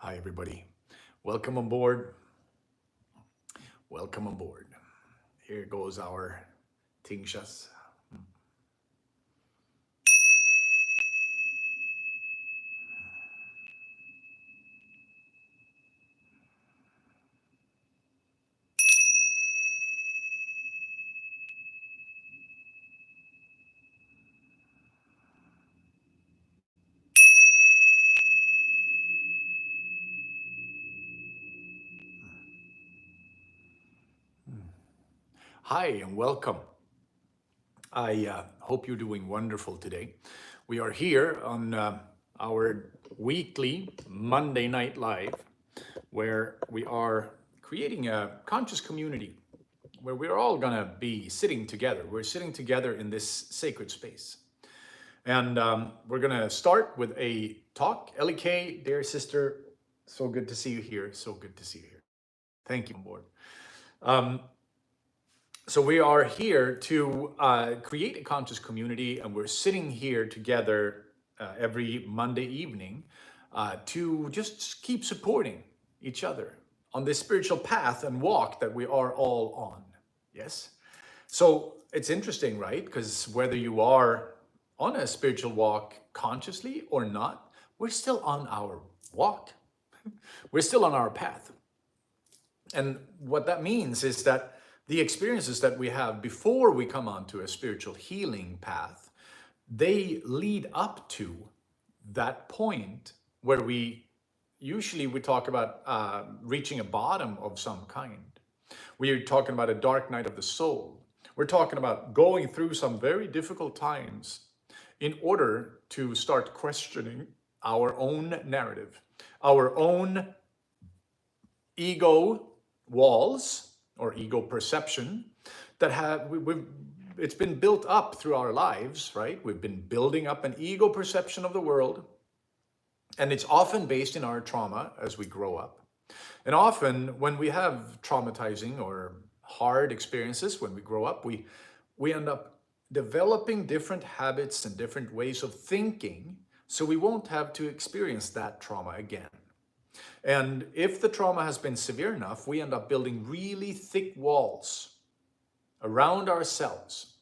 Hi, everybody. Welcome on board. Welcome on board. Here goes our Tingshas. Hi, and welcome. I hope you're doing wonderful today. We are here on our weekly Monday Night Live, where we are creating a conscious community where we're all going to be sitting together. We're sitting together in this sacred space. And we're going to start with a talk. Ellie K, dear sister, so good to see you here. So good to see you here. Thank you on board. Um, so we are here to create a conscious community, and we're sitting here together every Monday evening to just keep supporting each other on this spiritual path and walk that we are all on. Yes? So it's interesting, right? Because whether you are on a spiritual walk consciously or not, we're still on our walk. We're still on our path. And what that means is that the experiences that we have before we come onto a spiritual healing path, they lead up to that point where we talk about reaching a bottom of some kind. We're talking about a dark night of the soul. We're talking about going through some very difficult times in order to start questioning our own narrative, our own ego walls or ego perception that it's been built up through our lives, right? We've been building up an ego perception of the world, and it's often based in our trauma as we grow up. And often when we have traumatizing or hard experiences when we grow up, we end up developing different habits and different ways of thinking so we won't have to experience that trauma again. And if the trauma has been severe enough, we end up building really thick walls around ourselves.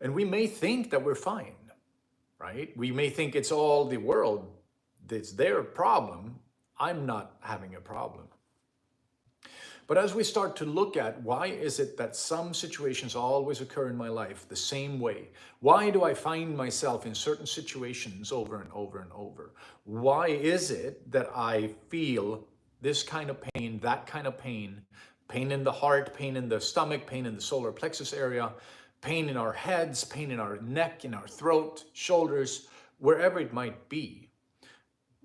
And we may think that we're fine, right? We may think it's all the world, it's their problem. I'm not having a problem. But as we start to look at why is it that some situations always occur in my life the same way? Why do I find myself in certain situations over and over and over? Why is it that I feel this kind of pain, that kind of pain, pain in the heart, pain in the stomach, pain in the solar plexus area, pain in our heads, pain in our neck, in our throat, shoulders, wherever it might be?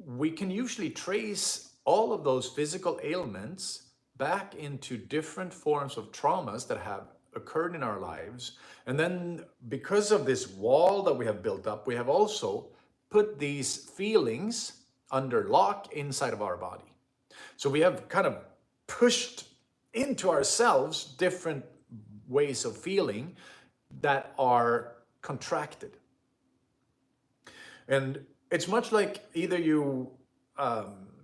We can usually trace all of those physical ailments back into different forms of traumas that have occurred in our lives. And then because of this wall that we have built up, we have also put these feelings under lock inside of our body. So we have kind of pushed into ourselves different ways of feeling that are contracted. And it's much like either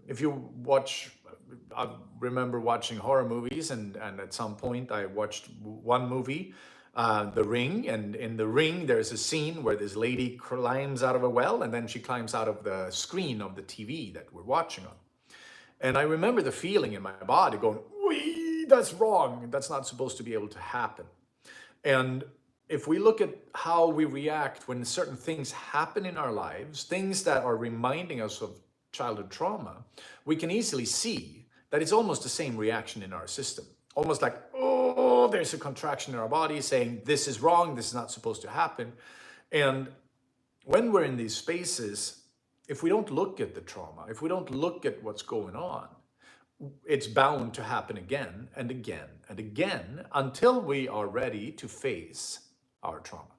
if you watch, I remember watching horror movies, and at some point I watched one movie, The Ring, and in The Ring there's a scene where this lady climbs out of a well, and then she climbs out of the screen of the TV that we're watching on. And I remember the feeling in my body going, wee, that's wrong, that's not supposed to be able to happen. And if we look at how we react when certain things happen in our lives, things that are reminding us of childhood trauma, we can easily see that it's almost the same reaction in our system. Almost like, oh, there's a contraction in our body saying, this is wrong, this is not supposed to happen. And when we're in these spaces, if we don't look at the trauma, if we don't look at what's going on, it's bound to happen again and again and again until we are ready to face our trauma,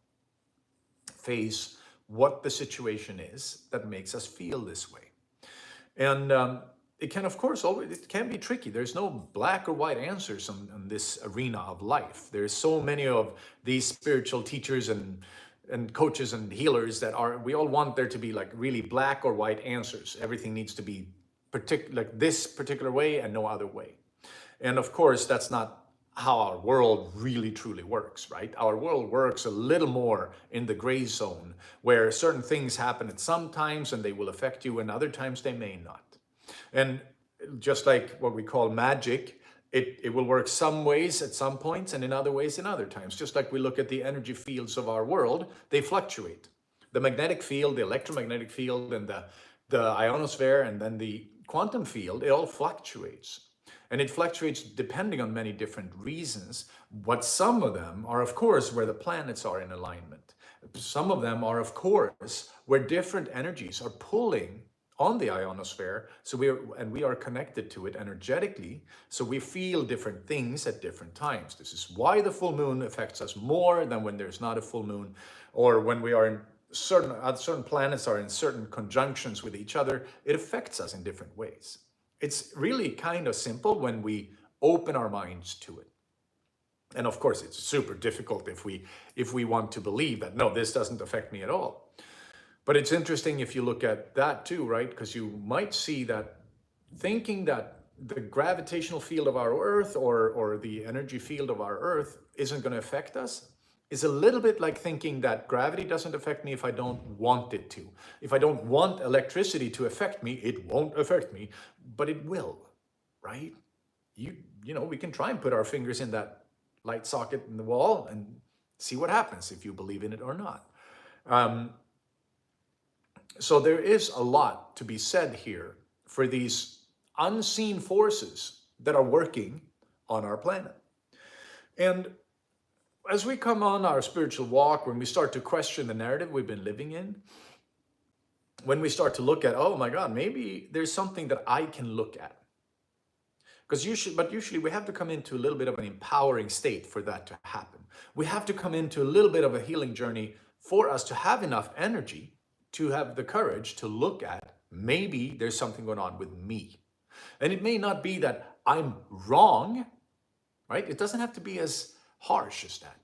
face what the situation is that makes us feel this way. And it can, of course, it can be tricky. There's no black or white answers on this arena of life. There's so many of these spiritual teachers and coaches and healers that we all want there to be like really black or white answers. Everything needs to be like this particular way and no other way. And of course, that's not how our world really truly works, right? Our world works a little more in the gray zone, where certain things happen at some times and they will affect you, and other times they may not. And just like what we call magic, it will work some ways at some points and in other ways in other times. Just like we look at the energy fields of our world, they fluctuate. The magnetic field, the electromagnetic field, and the ionosphere, and then the quantum field, it all fluctuates. And it fluctuates depending on many different reasons. But some of them are, of course, where the planets are in alignment. Some of them are, of course, where different energies are pulling on the ionosphere. So we are connected to it energetically. So we feel different things at different times. This is why the full moon affects us more than when there's not a full moon, or when we are in certain planets are in certain conjunctions with each other. It affects us in different ways. It's really kind of simple when we open our minds to it. And of course, it's super difficult if we want to believe that, no, this doesn't affect me at all. But it's interesting if you look at that too, right? Because you might see that thinking that the gravitational field of our Earth or the energy field of our Earth isn't going to affect us is a little bit like thinking that gravity doesn't affect me if I don't want it to. If I don't want electricity to affect me, it won't affect me, but it will, right? You know, we can try and put our fingers in that light socket in the wall and see what happens if you believe in it or not. So there is a lot to be said here for these unseen forces that are working on our planet. And as we come on our spiritual walk, when we start to question the narrative we've been living in, when we start to look at, oh my God, maybe there's something that I can look at. Because usually we have to come into a little bit of an empowering state for that to happen. We have to come into a little bit of a healing journey for us to have enough energy to have the courage to look at, maybe there's something going on with me. And it may not be that I'm wrong, right? It doesn't have to be as harsh as that.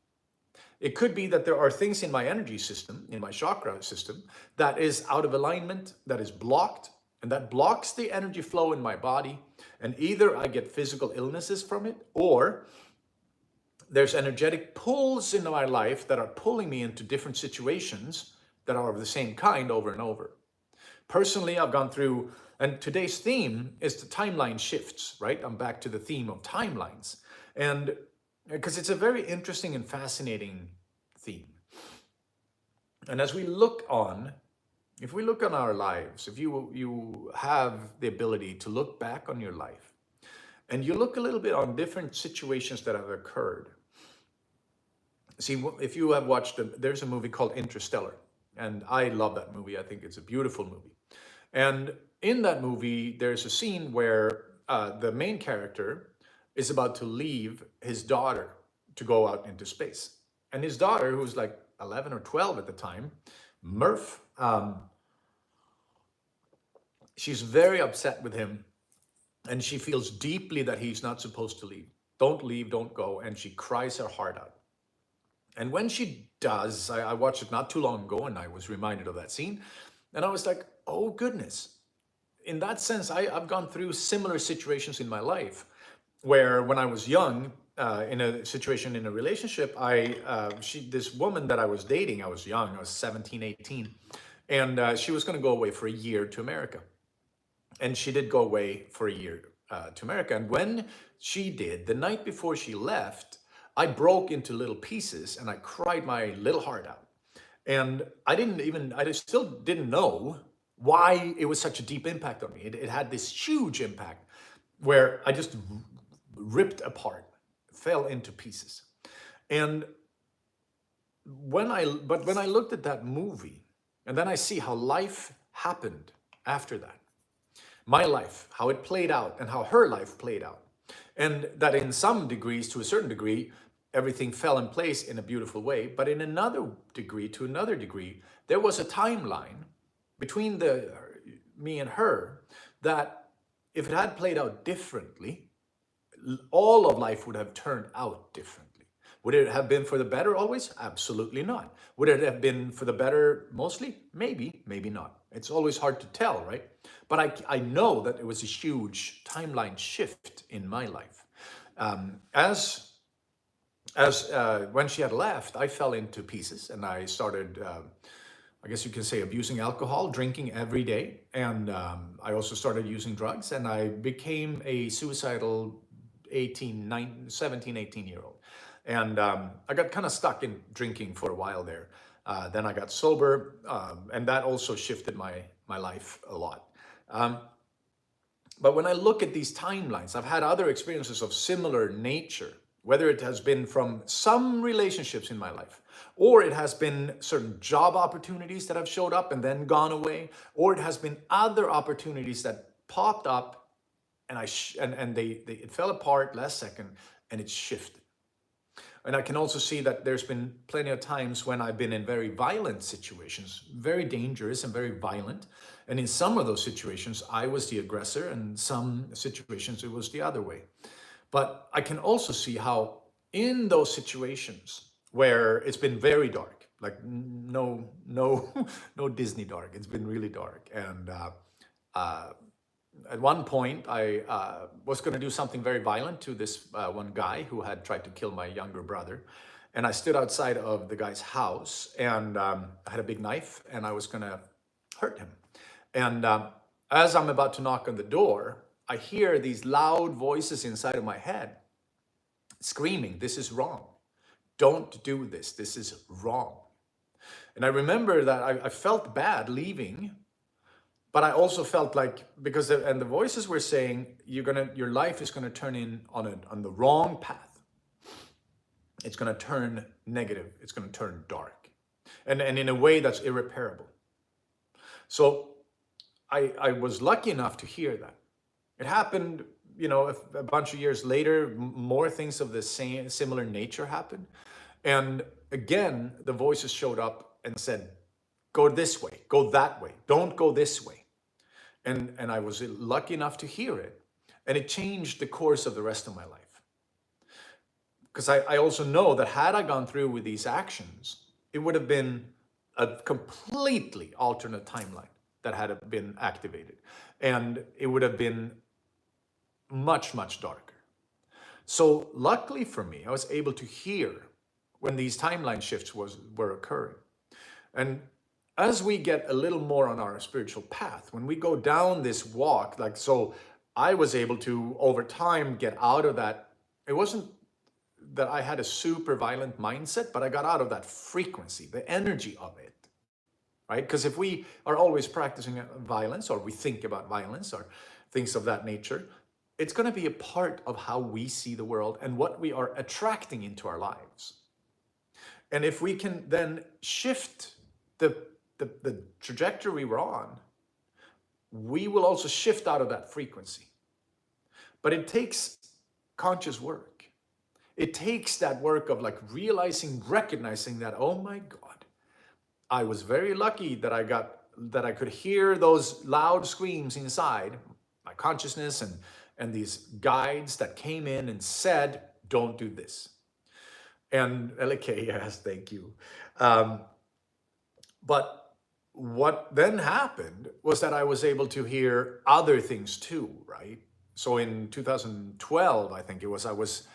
It could be that there are things in my energy system, in my chakra system, that is out of alignment, that is blocked, and that blocks the energy flow in my body. And either I get physical illnesses from it, or there's energetic pulls in my life that are pulling me into different situations that are of the same kind over and over. Personally, I've gone through, and today's theme is the timeline shifts, right? I'm back to the theme of timelines. And because it's a very interesting and fascinating theme. And as we look on, if we look on our lives, if you have the ability to look back on your life, and you look a little bit on different situations that have occurred. See, if you have watched, there's a movie called Interstellar, and I love that movie. I think it's a beautiful movie. And in that movie, there's a scene where the main character is about to leave his daughter to go out into space. And his daughter, who's like 11 or 12 at the time, Murph, she's very upset with him, and she feels deeply that he's not supposed to leave. Don't leave, don't go. And she cries her heart out. And when she does, I watched it not too long ago, and I was reminded of that scene. And I was like, oh goodness. In that sense, I've gone through similar situations in my life, where when I was young, in a situation in a relationship, this woman that I was dating, I was young, I was 17, 18, and she was going to go away for a year to America. And she did go away for a year to America. And when she did, the night before she left, I broke into little pieces and I cried my little heart out. And I still didn't know why it was such a deep impact on me. It had this huge impact where I just ripped apart, fell into pieces. And when I looked at that movie, and then I see how life happened after that, my life, how it played out, and how her life played out, and that in some degrees, to a certain degree, everything fell in place in a beautiful way, but in another degree, there was a timeline between me and her that if it had played out differently, all of life would have turned out differently. Would it have been for the better always? Absolutely not. Would it have been for the better mostly? Maybe, maybe not. It's always hard to tell, right? But I know that it was a huge timeline shift in my life. As when she had left, I fell into pieces and I started, I guess you can say, abusing alcohol, drinking every day. And I also started using drugs, and I became a suicidal 17, 18-year-old. And I got kind of stuck in drinking for a while there. Then I got sober, and that also shifted my life a lot. Um, but when I look at these timelines, I've had other experiences of similar nature, whether it has been from some relationships in my life, or it has been certain job opportunities that have showed up and then gone away, or it has been other opportunities that popped up and they it fell apart last second and it shifted. And I can also see that there's been plenty of times when I've been in very violent situations, very dangerous and very violent. And in some of those situations, I was the aggressor, and some situations it was the other way. But I can also see how in those situations where it's been very dark, like no no Disney dark, it's been really dark. And uh, at one point, I was going to do something very violent to this one guy who had tried to kill my younger brother. And I stood outside of the guy's house, and I had a big knife, and I was going to hurt him. And as I'm about to knock on the door, I hear these loud voices inside of my head screaming, "This is wrong. Don't do this. This is wrong." And I remember that I felt bad leaving, but I also felt like, because the voices were saying, your life is gonna turn in on the wrong path. It's gonna turn negative. It's gonna turn dark, and in a way that's irreparable. So I was lucky enough to hear that. It happened, a bunch of years later. More things of the same similar nature happened, and again the voices showed up and said, "Go this way. Go that way. Don't go this way." And I was lucky enough to hear it, and it changed the course of the rest of my life. Because I also know that had I gone through with these actions, it would have been a completely alternate timeline that had been activated, and it would have been much, much darker. So luckily for me, I was able to hear when these timeline shifts were occurring. And as we get a little more on our spiritual path, when we go down this walk, like, so I was able to over time get out of that. It wasn't that I had a super violent mindset, but I got out of that frequency, the energy of it, right? Because if we are always practicing violence, or we think about violence or things of that nature, it's going to be a part of how we see the world and what we are attracting into our lives. And if we can then shift the trajectory we're on, we will also shift out of that frequency. But it takes conscious work. It takes that work of like recognizing that, oh my God, I was very lucky that I could hear those loud screams inside my consciousness, and these guides that came in and said, "Don't do this." And LK, yes, thank you. But what then happened was that I was able to hear other things too, right? So in 2012, I think it was, I was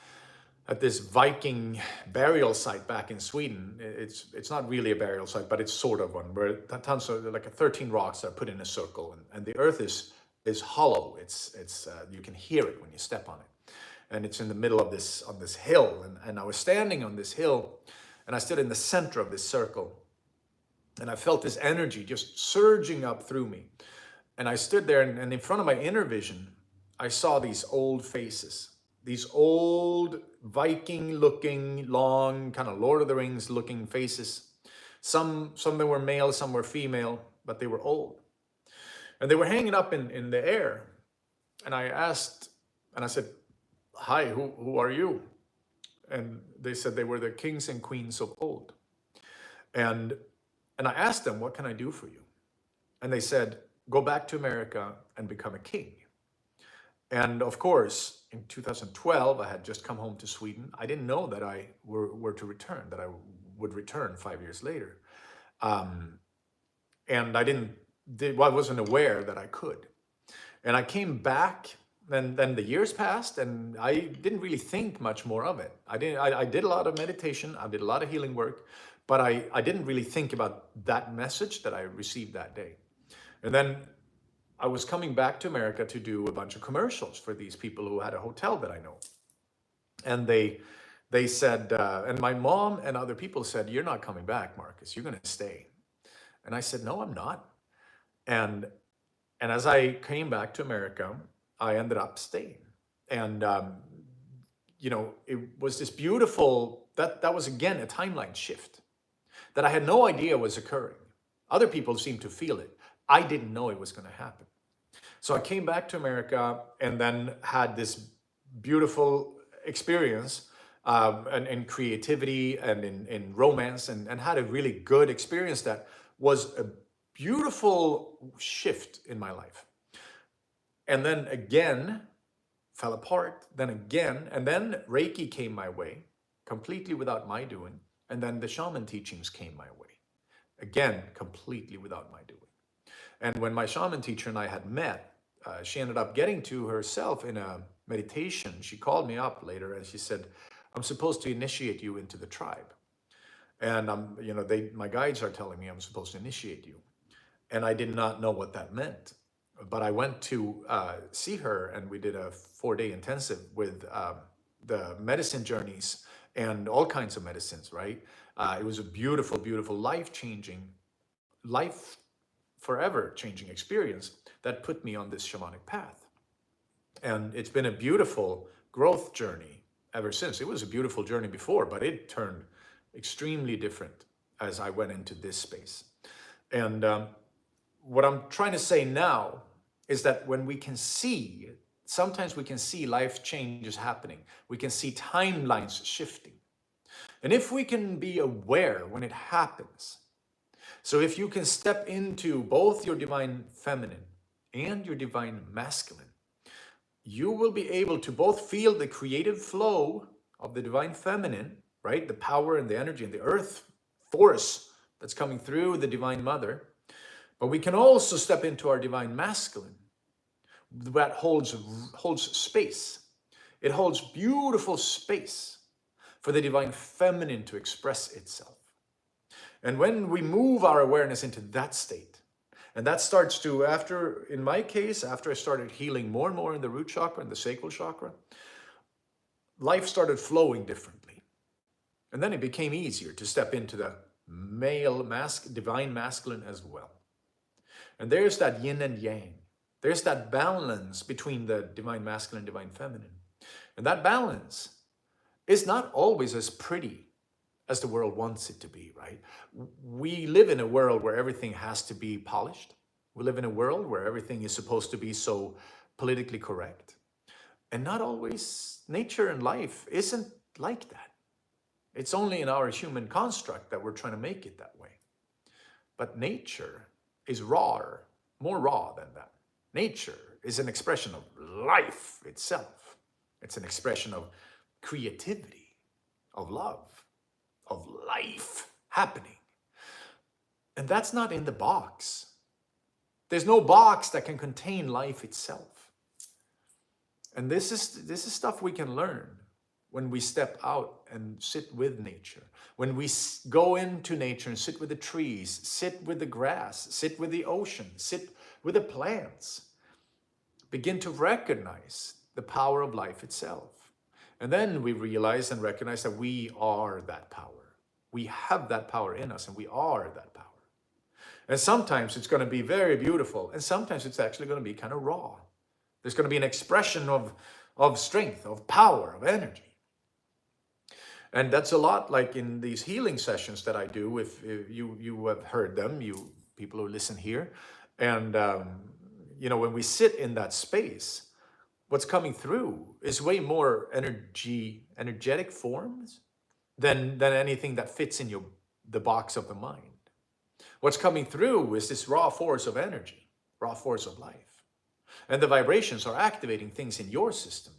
at this Viking burial site back in Sweden. It's not really a burial site, but it's sort of one, where tons of, like, 13 rocks are put in a circle, and the earth is hollow. It's you can hear it when you step on it, and it's in the middle of this hill, and I was standing on this hill, and I stood in the center of this circle. And I felt this energy just surging up through me. And I stood there, and in front of my inner vision, I saw these old faces, these old Viking-looking, long, kind of Lord of the Rings-looking faces. Some of them were male, some were female, but they were old. And they were hanging up in the air. And I asked, and I said, "Hi, who are you?" And they said they were the kings and queens of old. And I asked them, "What can I do for you?" And they said, "Go back to America and become a king." And of course, in 2012, I had just come home to Sweden. I didn't know that I were to return, that I would return 5 years later. And I didn't I wasn't aware that I could. And I came back, and then the years passed, and I didn't really think much more of it. I did a lot of meditation, I did a lot of healing work, but I didn't really think about that message that I received that day. And then I was coming back to America to do a bunch of commercials for these people who had a hotel that I know. And they said, and my mom and other people said, "You're not coming back, Marcus. You're going to stay." And I said, "No, I'm not." And and as I came back to America, I ended up staying. And it was this beautiful, that was again a timeline shift that I had no idea was occurring. Other people seemed to feel it. I didn't know it was going to happen. So I came back to America and then had this beautiful experience, in creativity and in romance, and had a really good experience that was a beautiful shift in my life. And then again, fell apart, then again, and then Reiki came my way, completely without my doing. And then the shaman teachings came my way, again, completely without my doing. And when my shaman teacher and I had met, she ended up getting to herself in a meditation. She called me up later and she said, "I'm supposed to initiate you into the tribe." And my guides are telling me I'm supposed to initiate you. And I did not know what that meant. But I went to see her, and we did a 4-day intensive with the medicine journeys and all kinds of medicines, right? It was a beautiful, beautiful, life-changing, life forever changing experience that put me on this shamanic path. And it's been a beautiful growth journey ever since. It was a beautiful journey before, but it turned extremely different as I went into this space. And what I'm trying to say now is that when we can see, sometimes we can see life changes happening. We can see timelines shifting. And if we can be aware when it happens, so if you can step into both your divine feminine and your divine masculine, you will be able to both feel the creative flow of the divine feminine, right? The power and the energy and the earth force that's coming through the divine mother. But we can also step into our divine masculine that holds space. It holds beautiful space for the divine feminine to express itself. And when we move our awareness into that state, and that starts to, in my case, after I started healing more and more in the root chakra and the sacral chakra, life started flowing differently. And then it became easier to step into the divine masculine as well. And there's that yin and yang. There's that balance between the divine masculine and divine feminine. And that balance is not always as pretty as the world wants it to be, right? We live in a world where everything has to be polished. We live in a world where everything is supposed to be so politically correct. And not always nature and life isn't like that. It's only in our human construct that we're trying to make it that way. But nature is rawer, more raw than that. Nature is an expression of life itself. It's an expression of creativity, of love, of life happening. And that's not in the box. There's no box that can contain life itself. And this is stuff we can learn when we step out and sit with nature. When we go into nature and sit with the trees, sit with the grass, sit with the ocean, sit with the plants. Begin to recognize the power of life itself. And then we realize and recognize that we are that power. We have that power in us, and we are that power. And sometimes it's going to be very beautiful, and sometimes it's actually going to be kind of raw. There's going to be an expression of strength, of power, of energy. And that's a lot like in these healing sessions that I do. If you have heard them, you people who listen here. And, when we sit in that space, what's coming through is way more energetic forms than anything that fits in the box of the mind. What's coming through is this raw force of energy, raw force of life. And the vibrations are activating things in your system,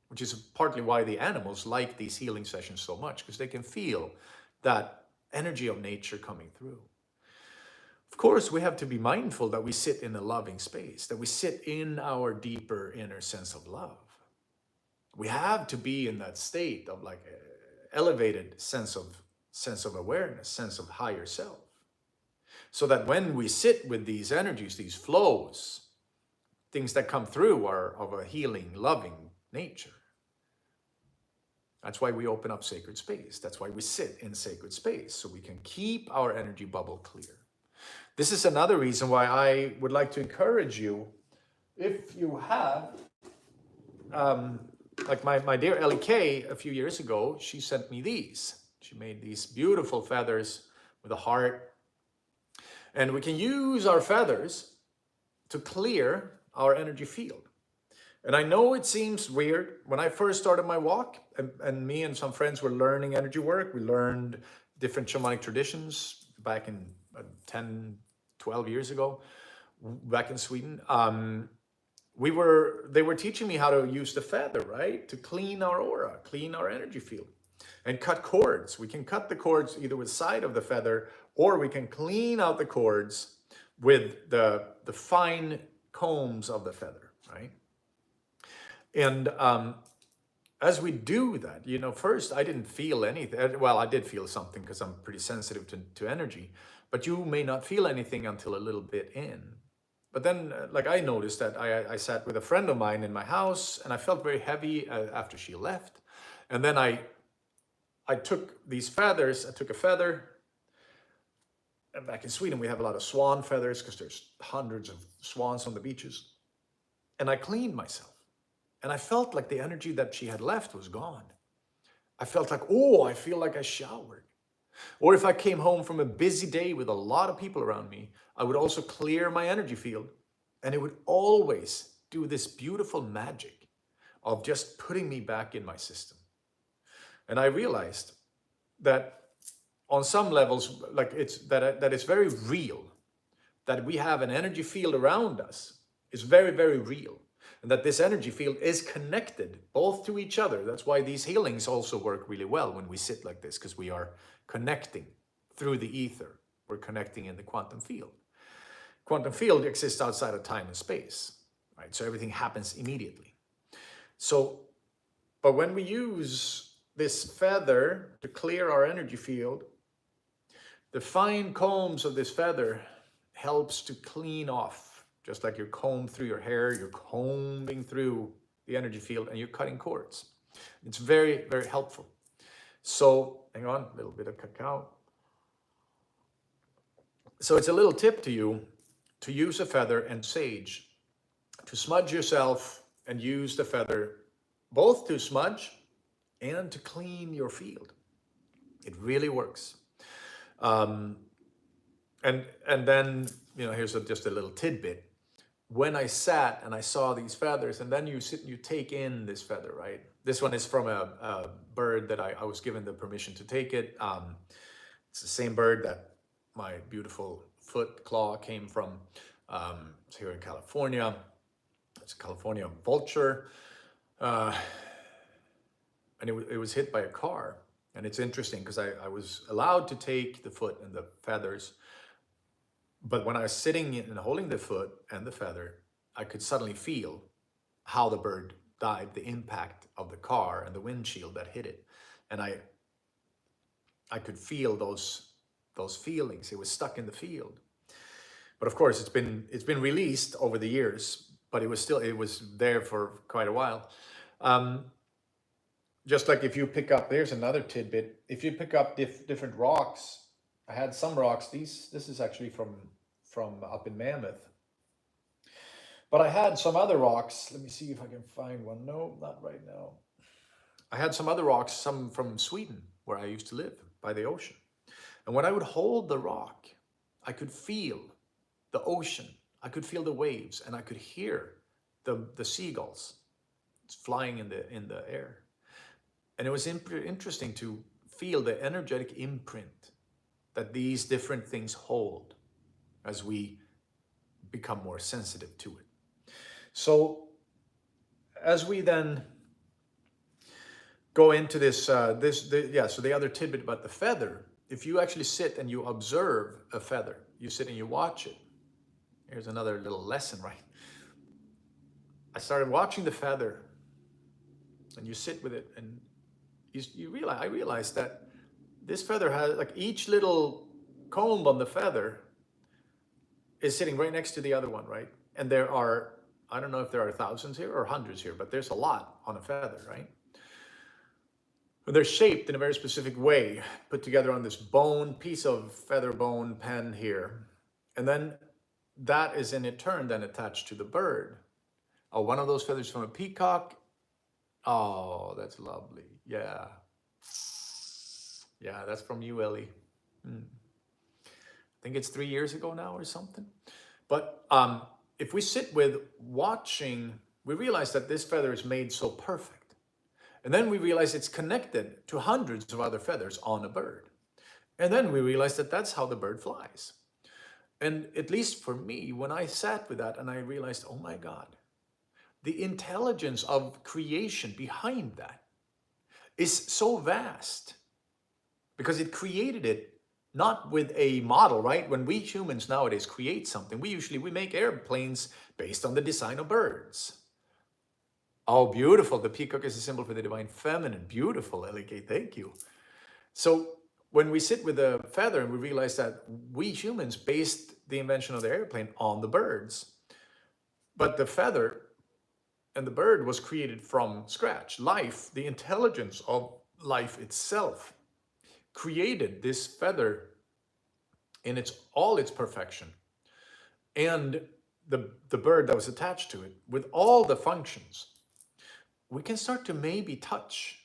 which is partly why the animals like these healing sessions so much, because they can feel that energy of nature coming through. Of course, we have to be mindful that we sit in a loving space, that we sit in our deeper inner sense of love. We have to be in that state of like elevated sense of awareness, sense of higher self. So that when we sit with these energies, these flows, things that come through are of a healing, loving nature. That's why we open up sacred space. That's why we sit in sacred space, so we can keep our energy bubble clear. This is another reason why I would like to encourage you, if you have, like my dear Ellie Kay, a few years ago, she sent me these. She made these beautiful feathers with a heart. And we can use our feathers to clear our energy field. And I know it seems weird. When I first started my walk, and me and some friends were learning energy work, we learned different shamanic traditions back in 10, 12 years ago, back in Sweden. They were teaching me how to use the feather, right? To clean our aura, clean our energy field, and cut cords. We can cut the cords either with the side of the feather, or we can clean out the cords with the fine combs of the feather, right? And as we do that, you know, first I didn't feel anything. Well, I did feel something because I'm pretty sensitive to energy, but you may not feel anything until a little bit in. But then, like I noticed that I sat with a friend of mine in my house, and I felt very heavy after she left. And then I took these feathers, I took a feather, and back in Sweden we have a lot of swan feathers because there's hundreds of swans on the beaches. And I cleaned myself. And I felt like the energy that she had left was gone. I felt like, oh, I feel like I showered. Or if I came home from a busy day with a lot of people around me, I would also clear my energy field. And it would always do this beautiful magic of just putting me back in my system. And I realized that on some levels, like that it's very real, that we have an energy field around us is very, very real. And that this energy field is connected both to each other. That's why these healings also work really well when we sit like this, because we are connecting through the ether. We're connecting in the quantum field. Quantum field exists outside of time and space, right? So everything happens immediately. So, but when we use this feather to clear our energy field, the fine combs of this feather helps to clean off. Just like you comb through your hair, you're combing through the energy field and you're cutting cords. It's very, very helpful. So, hang on, a little bit of cacao. So it's a little tip to you to use a feather and sage, to smudge yourself and use the feather both to smudge and to clean your field. It really works. And then, you know, here's just a little tidbit. When I sat and I saw these feathers, and then you sit and you take in this feather, right? This one is from a bird that I was given the permission to take it. It's the same bird that my beautiful foot claw came from. It's here in California. It's a California vulture. And it was hit by a car. And it's interesting because I was allowed to take the foot and the feathers. But when I was sitting and holding the foot and the feather, I could suddenly feel how the bird died, the impact of the car and the windshield that hit it. And I could feel those feelings. It was stuck in the field. But of course, it's been released over the years, but it was there for quite a while. Just like if you pick up, there's another tidbit. If you pick up different rocks, I had some rocks. This is actually from up in Mammoth. But I had some other rocks. Let me see if I can find one. No, not right now. I had some other rocks, some from Sweden, where I used to live, by the ocean. And when I would hold the rock, I could feel the ocean. I could feel the waves, and I could hear the seagulls flying in the air. And it was interesting to feel the energetic imprint that these different things hold as we become more sensitive to it. So as we then go into this, so the other tidbit about the feather, if you actually sit and you observe a feather, you sit and you watch it. Here's another little lesson, right? I started watching the feather, and you sit with it, and you realize, I realized that this feather has, like, each little comb on the feather is sitting right next to the other one, right? And there are, I don't know if there are thousands here or hundreds here, but there's a lot on a feather, right? They're shaped in a very specific way, put together on this bone, piece of feather bone pen here. And then that is in turn then attached to the bird. Oh, one of those feathers from a peacock. Oh, that's lovely. Yeah. Yeah, that's from you, Ellie. I think it's 3 years ago now or something. But if we sit with watching, we realize that this feather is made so perfect. And then we realize it's connected to hundreds of other feathers on a bird. And then we realize that that's how the bird flies. And at least for me, when I sat with that and I realized, oh my God, the intelligence of creation behind that is so vast, because it created it not with a model, right? When we humans nowadays create something, we make airplanes based on the design of birds. Oh, beautiful. The peacock is a symbol for the divine feminine. Beautiful, Ellie. Thank you. So when we sit with a feather and we realize that we humans based the invention of the airplane on the birds, but the feather and the bird was created from scratch. Life, the intelligence of life itself, created this feather in all its perfection, and the bird that was attached to it with all the functions. We can start to maybe touch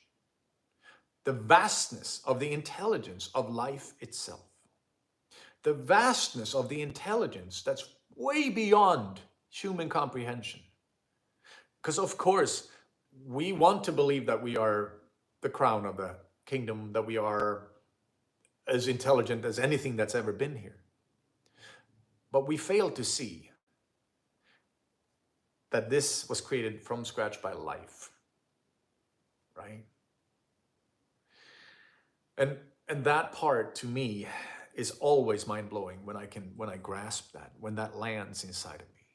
the vastness of the intelligence of life itself, the vastness of the intelligence that's way beyond human comprehension. Because of course, we want to believe that we are the crown of the kingdom, that we are as intelligent as anything that's ever been here. But we fail to see that this was created from scratch by life, right? And that part to me is always mind-blowing when I grasp that, when that lands inside of me.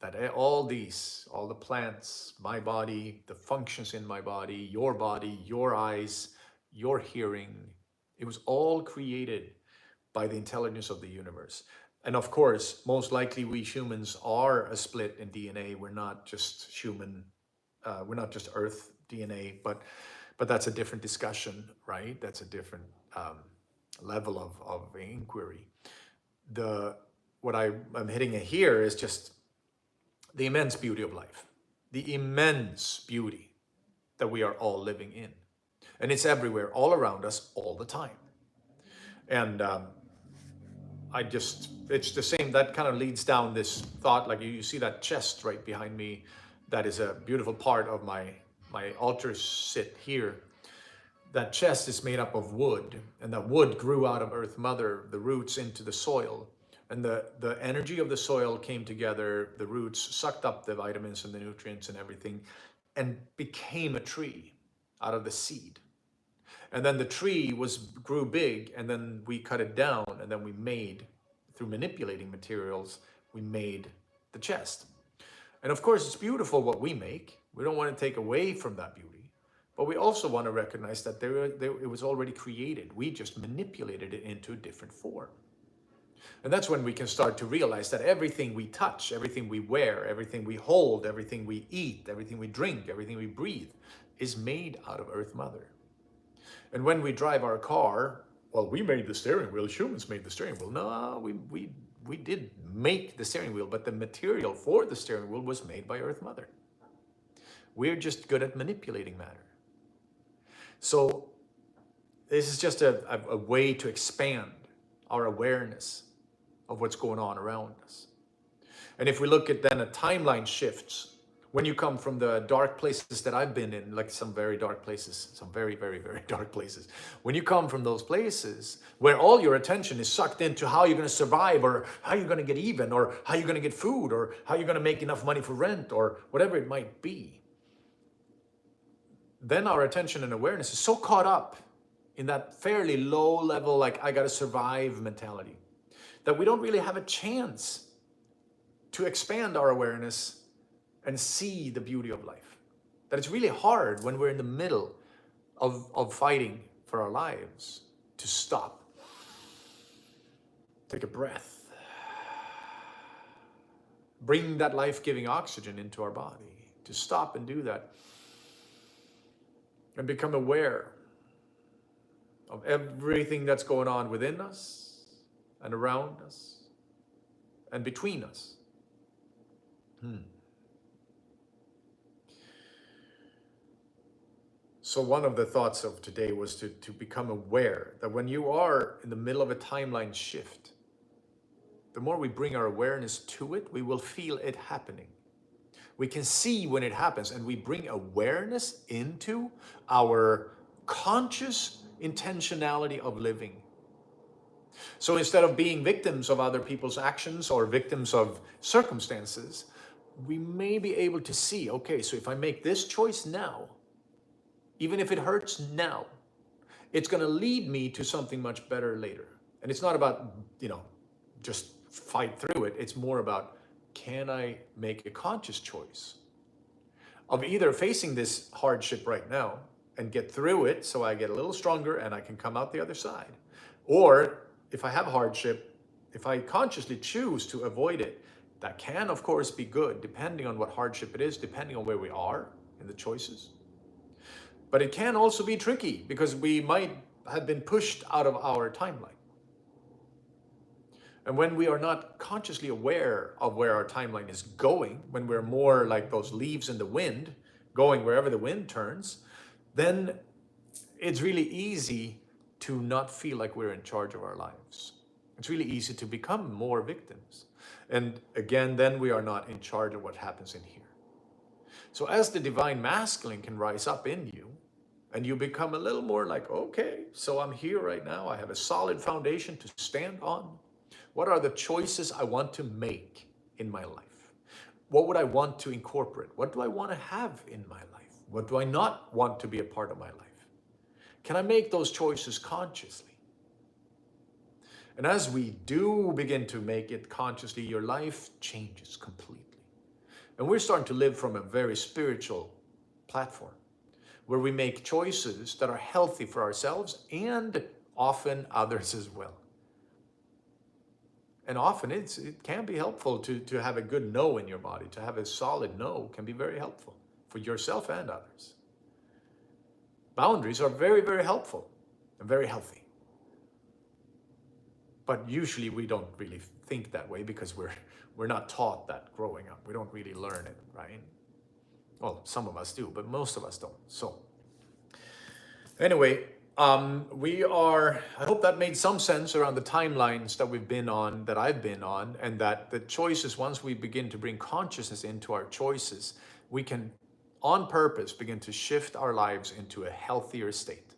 That all the plants, my body, the functions in my body, your eyes, your hearing, it was all created by the intelligence of the universe. And of course, most likely we humans are a split in DNA. We're not just human, we're not just Earth DNA, but that's a different discussion, right? That's a different level of inquiry. What I'm hitting here is just the immense beauty of life, the immense beauty that we are all living in. And it's everywhere, all around us, all the time. And it's the same, that kind of leads down this thought, like you see that chest right behind me, that is a beautiful part of my altar sit here. That chest is made up of wood, and that wood grew out of Earth Mother, the roots into the soil. And the energy of the soil came together, the roots sucked up the vitamins and the nutrients and everything, and became a tree out of the seed. And then the tree grew big, and then we cut it down, and then we made, through manipulating materials, we made the chest. And of course, it's beautiful what we make. We don't want to take away from that beauty. But we also want to recognize that it was already created. We just manipulated it into a different form. And that's when we can start to realize that everything we touch, everything we wear, everything we hold, everything we eat, everything we drink, everything we breathe is made out of Earth Mother. And when we drive our car, well, we made the steering wheel, humans made the steering wheel. No, we did make the steering wheel, but the material for the steering wheel was made by Earth Mother. We're just good at manipulating matter. So this is just a way to expand our awareness of what's going on around us. And if we look at then a timeline shifts, when you come from the dark places that I've been in, like some very dark places, some very, very, very dark places, when you come from those places where all your attention is sucked into how you're going to survive, or how you're going to get even, or how you're going to get food, or how you're going to make enough money for rent, or whatever it might be, then our attention and awareness is so caught up in that fairly low level, like I got to survive mentality, that we don't really have a chance to expand our awareness and see the beauty of life. That it's really hard when we're in the middle of fighting for our lives to stop. Take a breath. Bring that life-giving oxygen into our body. To stop and do that. And become aware of everything that's going on within us and around us and between us. So one of the thoughts of today was to become aware that when you are in the middle of a timeline shift, the more we bring our awareness to it, we will feel it happening. We can see when it happens, and we bring awareness into our conscious intentionality of living. So instead of being victims of other people's actions or victims of circumstances, we may be able to see, okay, so if I make this choice now, even if it hurts now, it's going to lead me to something much better later. And it's not about, just fight through it. It's more about, can I make a conscious choice of either facing this hardship right now and get through it so I get a little stronger and I can come out the other side? Or if I have hardship, if I consciously choose to avoid it, that can of course be good depending on what hardship it is, depending on where we are in the choices. But it can also be tricky because we might have been pushed out of our timeline. And when we are not consciously aware of where our timeline is going, when we're more like those leaves in the wind, going wherever the wind turns, then it's really easy to not feel like we're in charge of our lives. It's really easy to become more victims. And again, then we are not in charge of what happens in here. So as the divine masculine can rise up in you, and you become a little more like, okay, so I'm here right now. I have a solid foundation to stand on. What are the choices I want to make in my life? What would I want to incorporate? What do I want to have in my life? What do I not want to be a part of my life? Can I make those choices consciously? And as we do begin to make it consciously, your life changes completely. And we're starting to live from a very spiritual platform, where we make choices that are healthy for ourselves and often others as well. And often it can be helpful to have a good no in your body. To have a solid no can be very helpful for yourself and others. Boundaries are very, very helpful and very healthy. But usually we don't really think that way because we're not taught that growing up. We don't really learn it, right? Well, some of us do, but most of us don't. So anyway, I hope that made some sense around the timelines that we've been on, that I've been on, and that the choices, once we begin to bring consciousness into our choices, we can, on purpose, begin to shift our lives into a healthier state.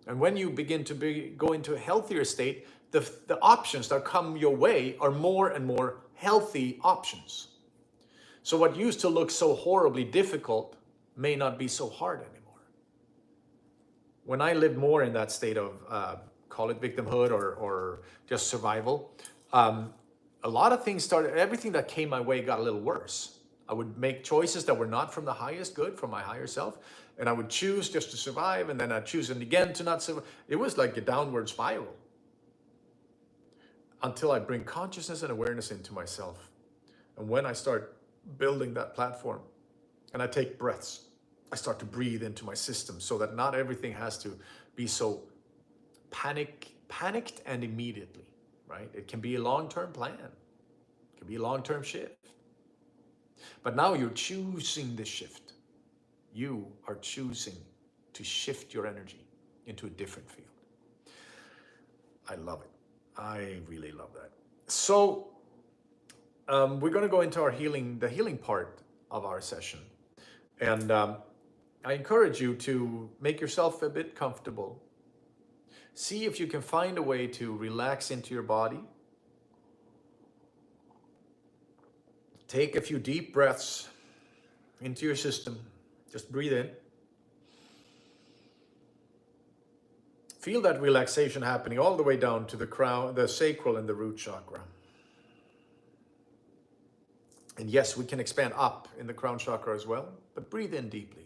And when you begin to go into a healthier state, the options that come your way are more and more healthy options. So what used to look so horribly difficult may not be so hard anymore. When I lived more in that state of, call it victimhood or just survival, a lot of things everything that came my way got a little worse. I would make choices that were not from the highest good, from my higher self, and I would choose just to survive, and then I'd choose it again to not survive. It was like a downward spiral until I bring consciousness and awareness into myself. And when I start building that platform and I take breaths, I start to breathe into my system so that not everything has to be so panicked and immediately, right? It can be a long-term plan. It can be a long-term shift. But now you're choosing the shift. You are choosing to shift your energy into a different field. I love it. I really love that. So we're going to go into the healing part of our session. And I encourage you to make yourself a bit comfortable. See if you can find a way to relax into your body. Take a few deep breaths into your system. Just breathe in. Feel that relaxation happening all the way down to the crown, the sacral and the root chakra. And yes, we can expand up in the crown chakra as well, but breathe in deeply.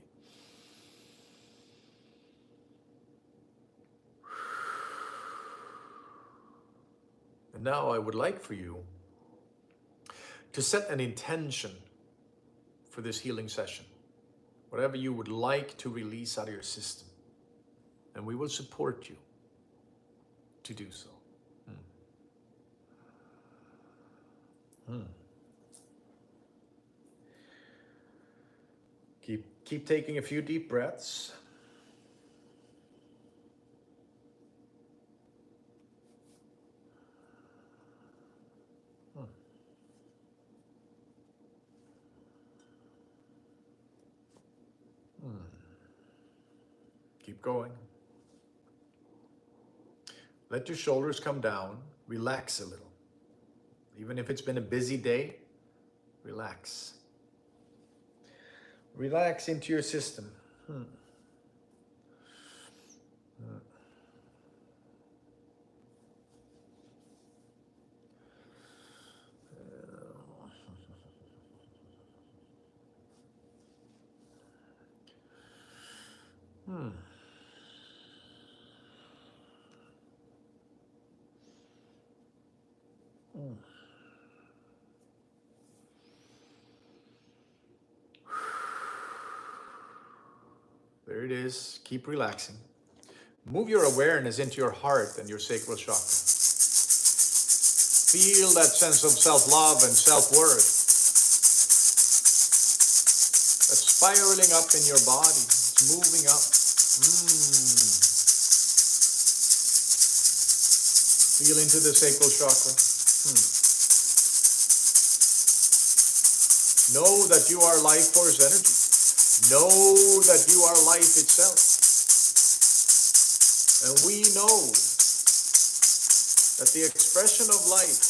And now I would like for you to set an intention for this healing session, whatever you would like to release out of your system. And we will support you to do so. Keep taking a few deep breaths. Keep going. Let your shoulders come down. Relax a little. Even if it's been a busy day, relax. Relax into your system. There it is. Keep relaxing. Move your awareness into your heart and your sacral chakra. Feel that sense of self-love and self-worth that's spiraling up in your body. It's moving up. Feel into the sacral chakra. Know that you are life force energy. Know that you are life itself. And we know that the expression of life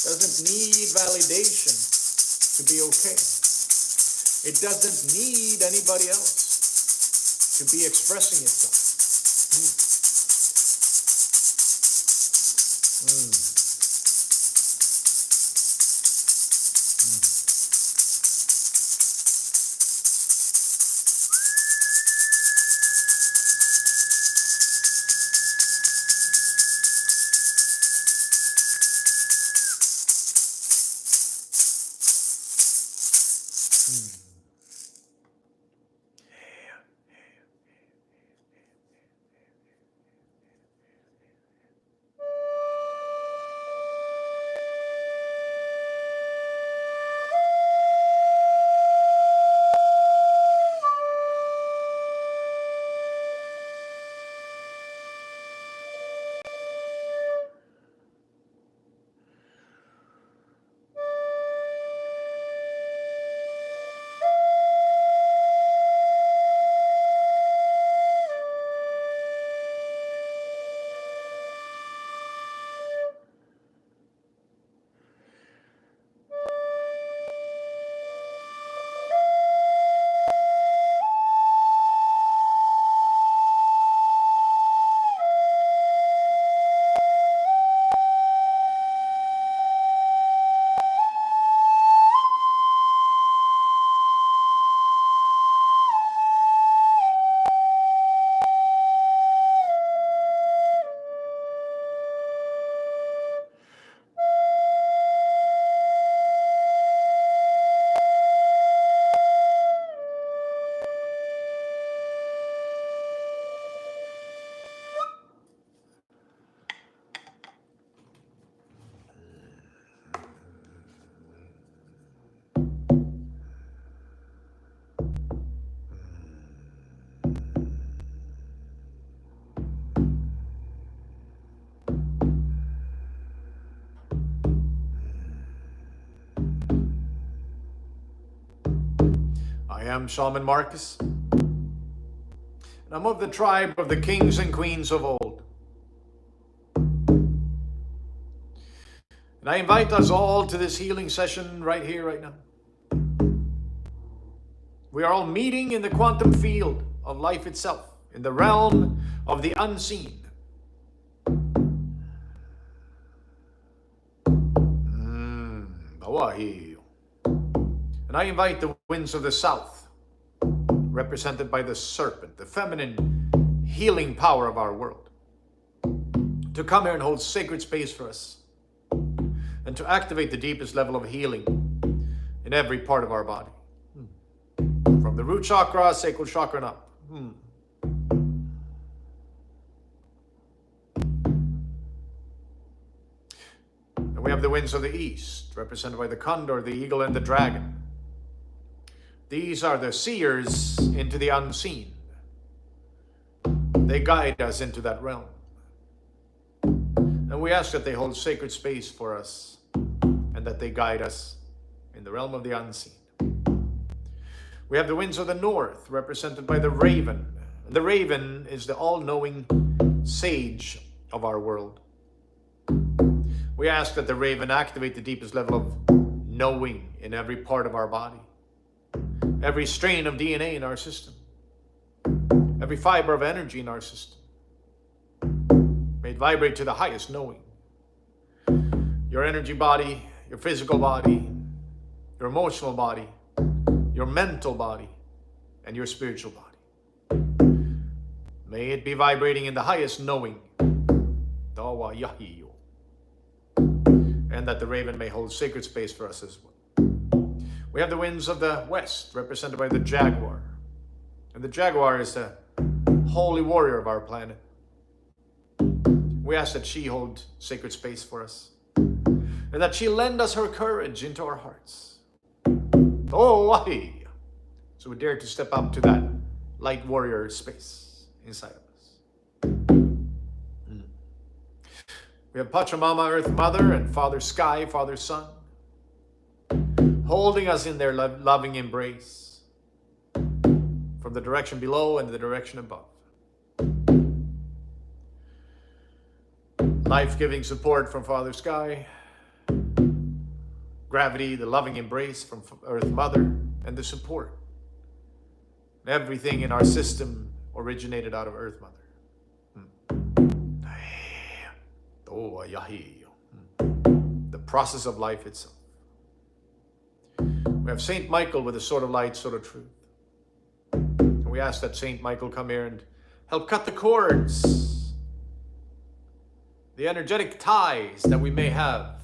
doesn't need validation to be okay. It doesn't need anybody else to be expressing itself. I am Shaman Marcus, and I'm of the tribe of the kings and queens of old. And I invite us all to this healing session right here, right now. We are all meeting in the quantum field of life itself, in the realm of the unseen. And I invite the winds of the south, represented by the serpent, the feminine healing power of our world, to come here and hold sacred space for us, and to activate the deepest level of healing in every part of our body. From the root chakra, sacral chakra, and up. And we have the winds of the east, represented by the condor, the eagle, and the dragon. These are the seers into the unseen. They guide us into that realm. And we ask that they hold sacred space for us, and that they guide us in the realm of the unseen. We have the winds of the north, represented by the raven. The raven is the all-knowing sage of our world. We ask that the raven activate the deepest level of knowing in every part of our body, every strain of DNA in our system, every fiber of energy in our system. May it vibrate to the highest knowing. Your energy body, your physical body, your emotional body, your mental body, and your spiritual body. May it be vibrating in the highest knowing. And that the raven may hold sacred space for us as well. We have the winds of the west, represented by the jaguar. And the jaguar is the holy warrior of our planet. We ask that she hold sacred space for us, and that she lend us her courage into our hearts. So we dare to step up to that light warrior space inside of us. We have Pachamama, Earth Mother, and Father Sky, Father Sun, holding us in their loving embrace from the direction below and the direction above. Life-giving support from Father Sky, gravity, the loving embrace from Earth Mother, and the support. Everything in our system originated out of Earth Mother. The process of life itself. We have Saint Michael with the sword of light, sword of truth. And we ask that Saint Michael come here and help cut the cords, the energetic ties that we may have.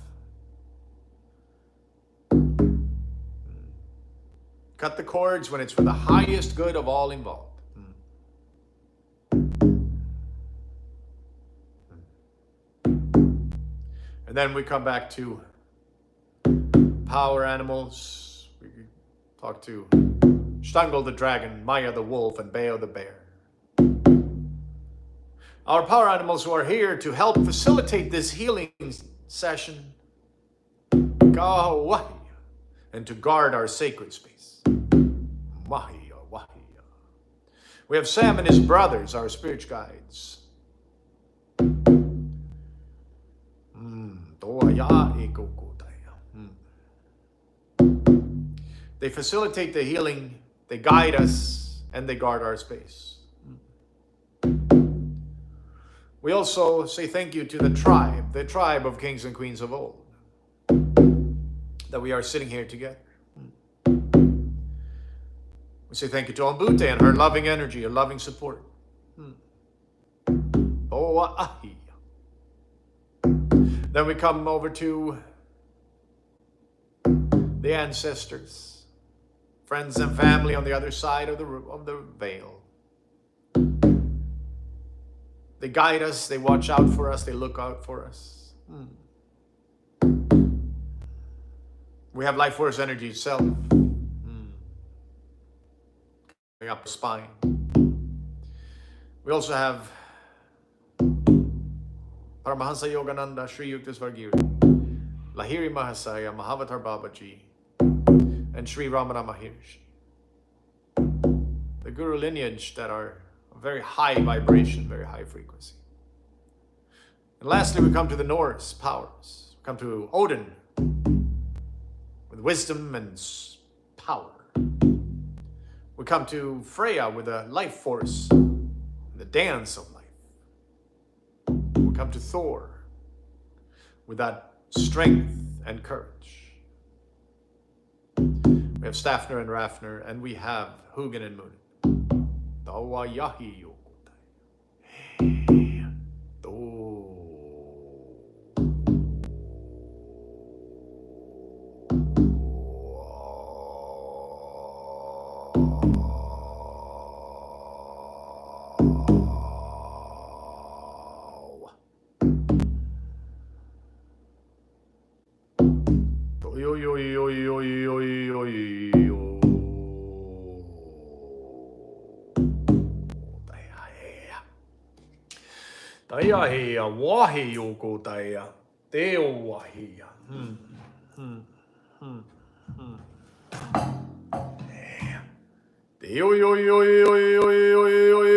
Cut the cords when it's for the highest good of all involved. And then we come back to power animals. We talk to Stangl the dragon, Maya the wolf, and Beo the bear. Our power animals who are here to help facilitate this healing session, and to guard our sacred space. We have Sam and his brothers, our spirit guides. They facilitate the healing, they guide us, and they guard our space. We also say thank you to the tribe of kings and queens of old, that we are sitting here together. We say thank you to Ombute and her loving energy, her loving support. Then we come over to the ancestors, friends and family on the other side of the veil. They guide us, they watch out for us, they look out for us. We have life force energy itself. Up the spine. We also have Paramahansa Yogananda, Sri Yukteswar Giri, Lahiri Mahasaya, Mahavatar Babaji, and Sri Ramana Maharishi. The Guru lineage that are very high vibration, very high frequency. And lastly, we come to the Norse powers. We come to Odin with wisdom and power. We come to Freya with a life force the dance of life. We come to Thor with that strength and courage. We have Stafner and Rafner, and we have Hugin and Munin. Tawa yahi yokotai. Taia wahi yoko taia teo wahia. Teo yo yo yo yo yo yo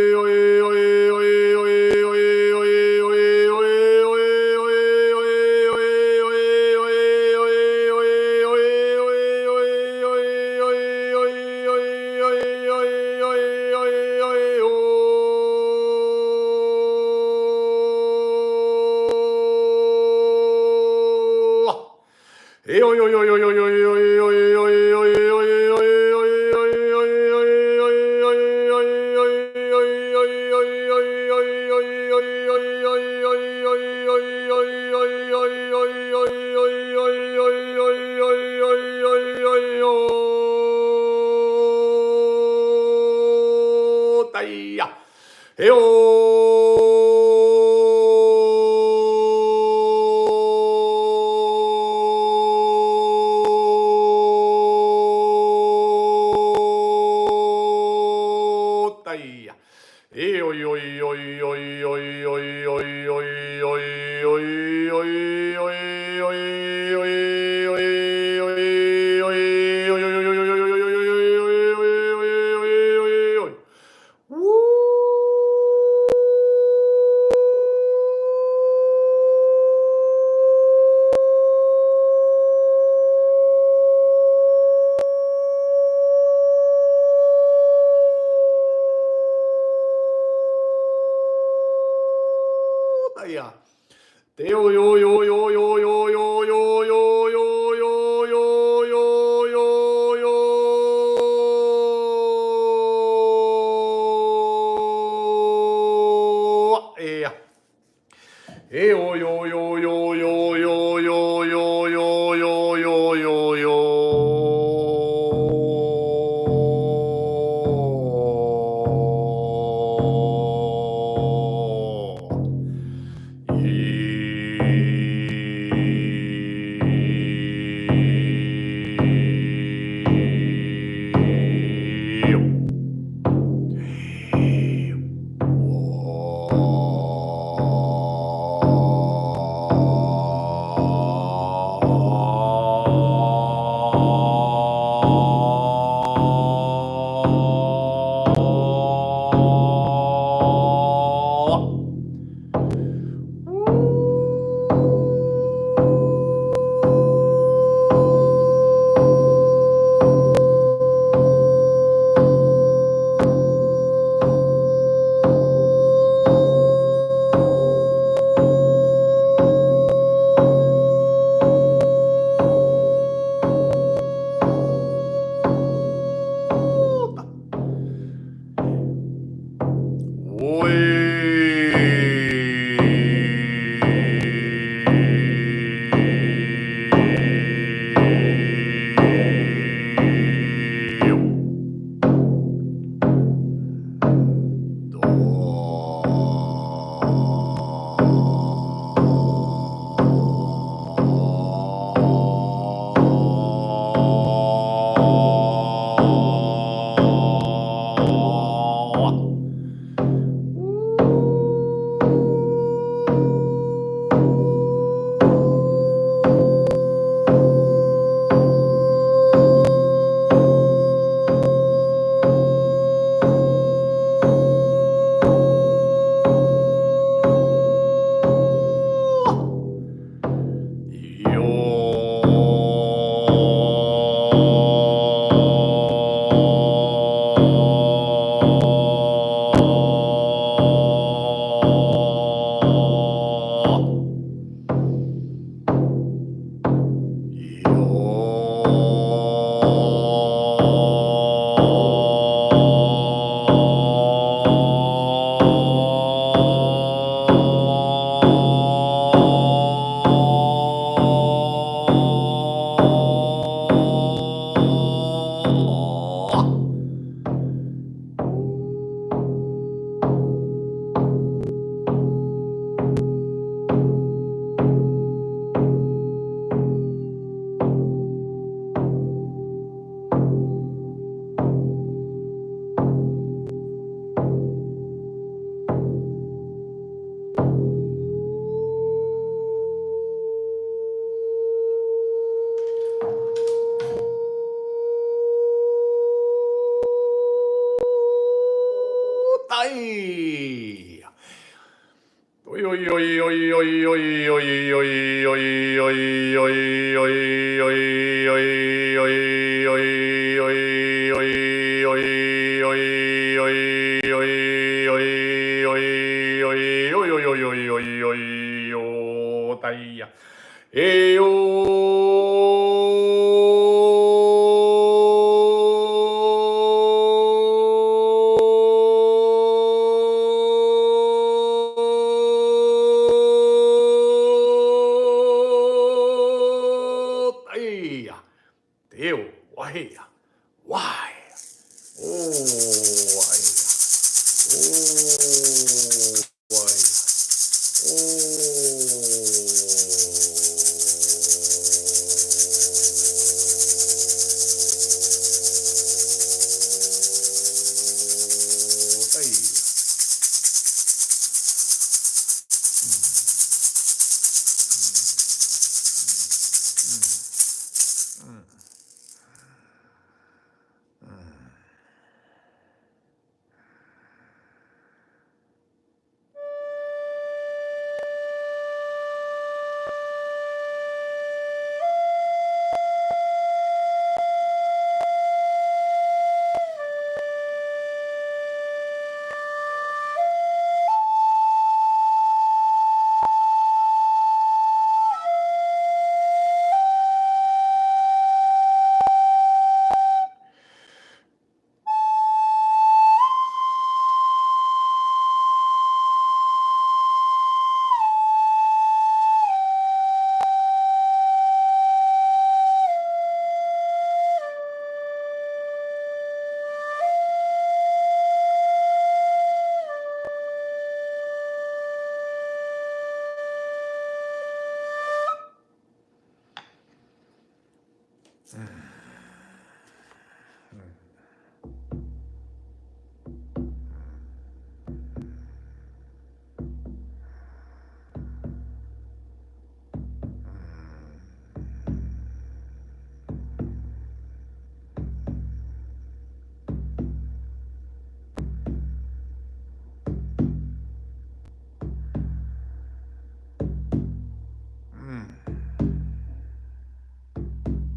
Ew, why? Why? Oh, why? Oh, why?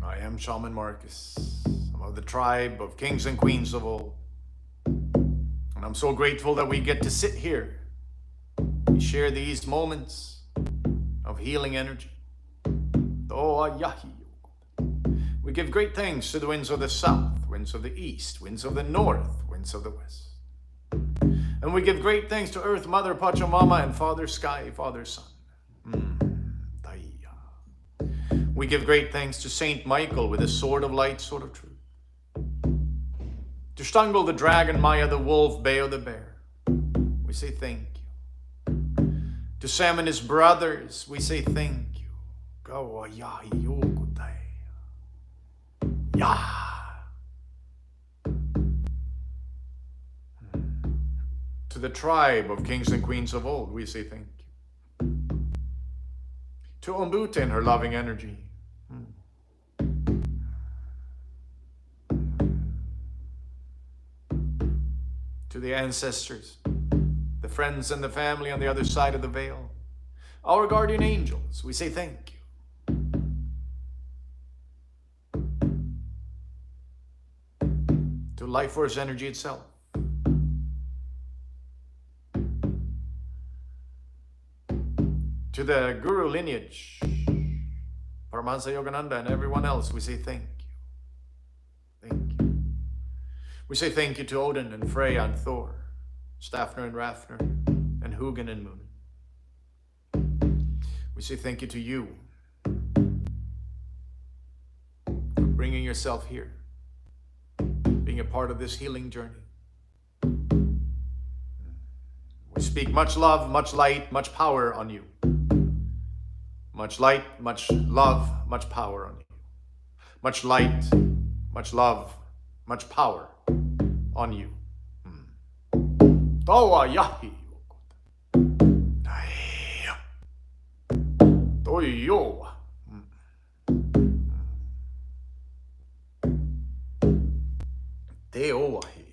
I am Shaman Marcus. I'm of the tribe of kings and queens of old. And I'm so grateful that we get to sit here. We share these moments of healing energy. We give great thanks to the winds of the south, winds of the east, winds of the north, winds of the west. And we give great thanks to Earth, Mother, Pachamama, and Father Sky, Father Sun. We give great thanks to Saint Michael with his sword of light, sword of truth. To Stungle the dragon, Maya the wolf, Bayo the bear, we say thank you. To Sam and his brothers, we say thank you. To the tribe of kings and queens of old, we say thank you. To Umbute and her loving energy. To the ancestors, the friends and the family on the other side of the veil, our guardian angels, we say thank you. To life force energy itself. To the Guru lineage, Paramahansa Yogananda and everyone else, we say thank you. Thank you. We say thank you to Odin and Freya and Thor, Stafner and Rafner, and Hugin and Moon. We say thank you to you for bringing yourself here, being a part of this healing journey. We speak much love, much light, much power on you. Much light, much love, much power on you. Much light, much love, much power on you. Tawa yahi. Toyo. Teo wahi.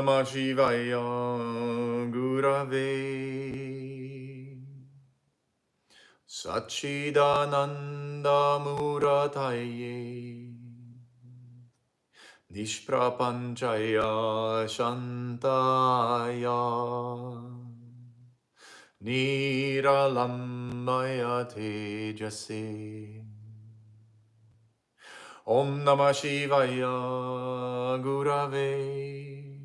Namah Shivaya Gurave Satchidananda Murataye Nishprapanchaya Shantaya Niralambaya Tejase Om Namah Shivaya Gurave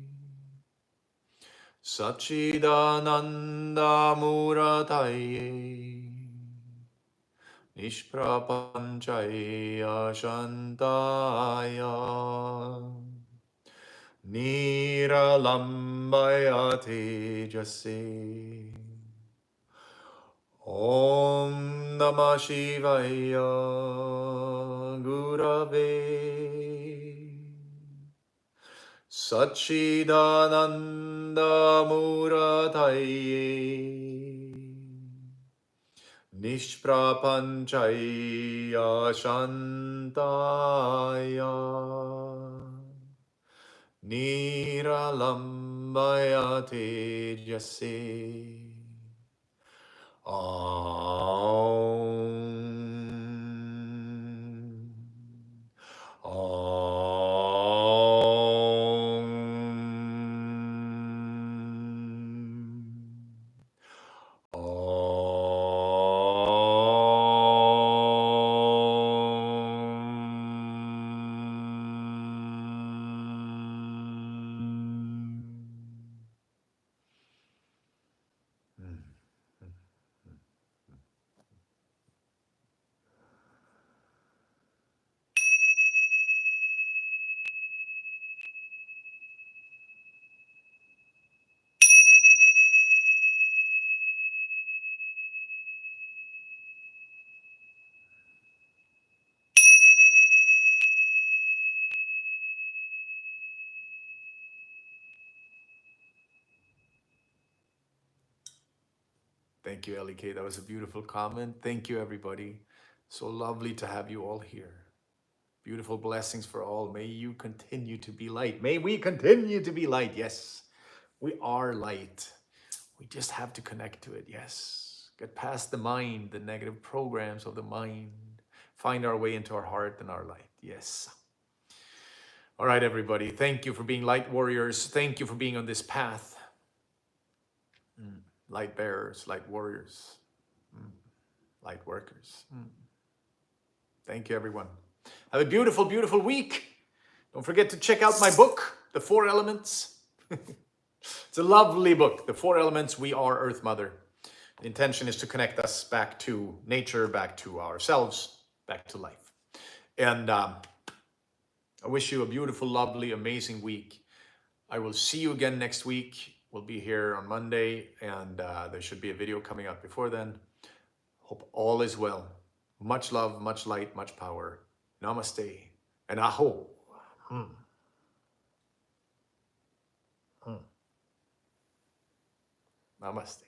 Satchidananda Murataye Nishprapanchaya Shantaya Niralambaya Tejase Om Namah Shivaya Gurave Satchidananda Murataye Nishprapanchaya Shantaya Niralambaya Tejase Om Thank you, LK. That was a beautiful comment. Thank you, everybody. So lovely to have you all here. Beautiful blessings for all. May you continue to be light. May we continue to be light. Yes, we are light. We just have to connect to it. Yes. Get past the mind, the negative programs of the mind. Find our way into our heart and our light. Yes. All right, everybody. Thank you for being light warriors. Thank you for being on this path. Light bearers, light warriors, light workers. Thank you, everyone. Have a beautiful, beautiful week. Don't forget to check out my book, The Four Elements. It's a lovely book, The Four Elements, We Are Earth Mother. The intention is to connect us back to nature, back to ourselves, back to life. And I wish you a beautiful, lovely, amazing week. I will see you again next week. We'll be here on Monday, and there should be a video coming up before then. Hope all is well. Much love, much light, much power. Namaste and aho. Namaste.